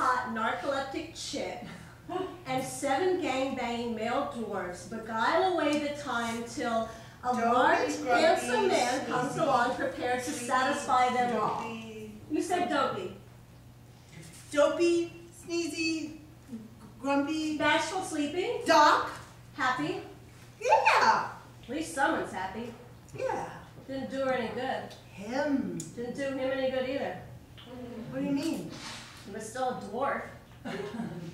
hot narcoleptic chick and 7 gang-banging male dwarfs beguile away the time till a large, handsome man comes along prepared to satisfy them all. You said dopey. Dopey, sneezy, grumpy. Bashful, sleepy. Doc. Happy. Yeah. At least someone's happy. Yeah. Didn't do her any good. Him. Didn't do him any good either. What do you mean? He was still a dwarf.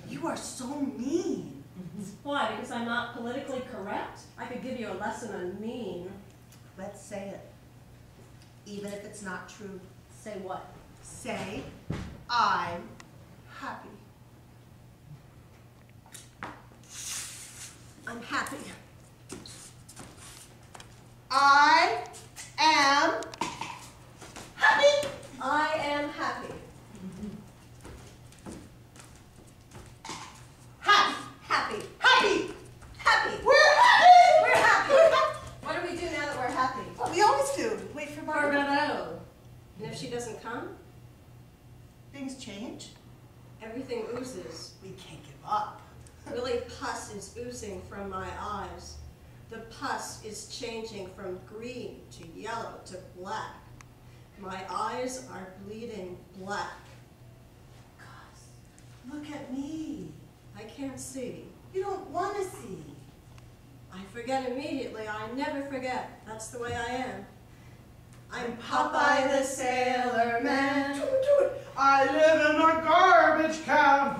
You are so mean. Why? Because I'm not politically correct? I could give you a lesson on mean. Let's say it. Even if it's not true. Say what? Say, I'm happy. I'm happy. I am happy. I am happy. Happy. Happy. Happy. Happy. We're happy. We're happy. What do we do now that we're happy? What we always do. Wait for Barbara. Barbara. And if she doesn't come, Things change. everything oozes. We can't give up. Willie pus is oozing from my eyes. The pus is changing from green to yellow to black. My eyes are bleeding black. Gus, look at me. I can't see. You don't want to see. I forget immediately. I never forget. That's the way I am. I'm Popeye the Sailor Man. Do it. I live in a garbage can.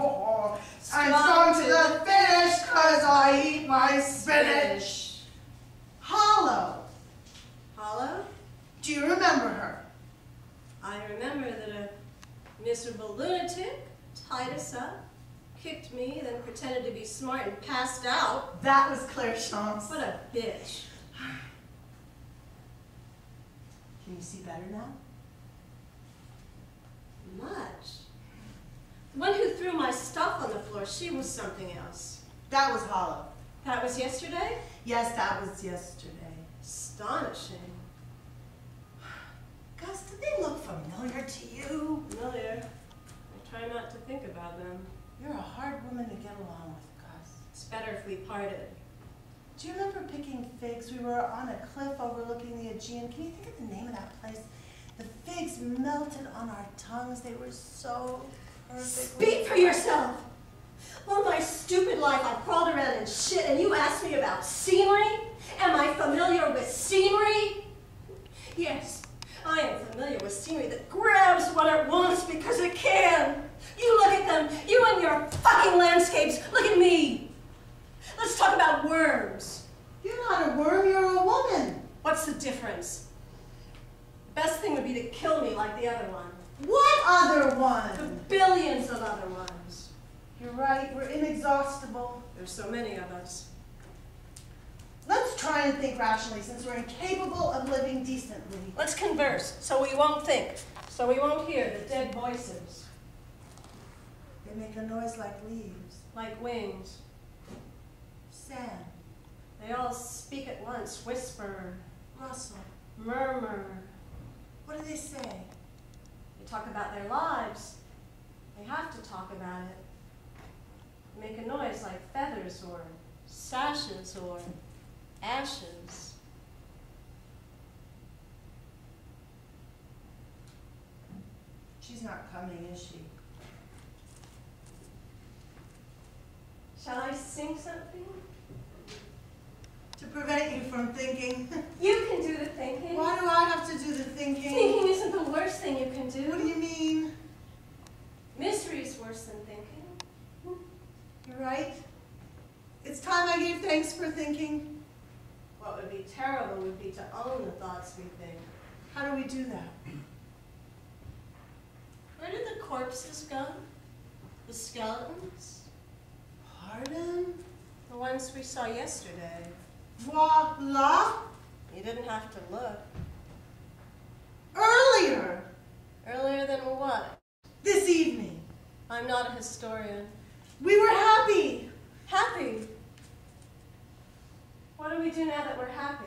I'm strong to the finish because I eat my spinach. Hollow. Hollow? Do you remember her? I remember that a miserable lunatic tied us up, kicked me, then pretended to be smart and passed out. That was Claire Chance. What a bitch. Can you see better now? Much. The one who threw my stuff on the floor, she was something else. That was Hollow. That was yesterday? Yes, that was yesterday. Astonishing. Gus, did they look familiar to you? Familiar. I try not to think about them. You're a hard woman to get along with, Gus. It's better if we parted. Do you remember picking figs? We were on a cliff overlooking the Aegean. Can you think of the name of that place? The figs melted on our tongues. They were so perfect. Speak for yourself! All my stupid life I crawled around in shit and you asked me about scenery? Am I familiar with scenery? Yes, I am familiar with scenery that grabs what it wants because it can. You look at them, you and your fucking landscapes. Look at me. Let's talk about worms. You're not a worm, you're a woman. What's the difference? The best thing would be to kill me like the other one. What other The one? billions of other ones. You're right, we're inexhaustible. There's so many of us. Let's try and think rationally since we're incapable of living decently. Let's converse so we won't think, so we won't hear the dead voices. They make a noise like leaves, Like wings. sand, They all speak at once, whisper, rustle. murmur. What do they say? They talk about their lives. They have to talk about it. They make a noise like feathers or sashes or ashes. She's not coming, is she? Shall I sing something? To prevent you from thinking. You can do the thinking. Why do I have to do the thinking? Thinking isn't the worst thing you can do. What do you mean? Mystery is worse than thinking. You're right. It's time I gave thanks for thinking. What would be terrible would be to own the thoughts we think. How do we do that? Where did the corpses go? The skeletons? Pardon? The ones we saw yesterday. Voila! You didn't have to look. Earlier! Earlier than what? This evening. I'm not a historian. We were happy. Happy? What do we do now that we're happy?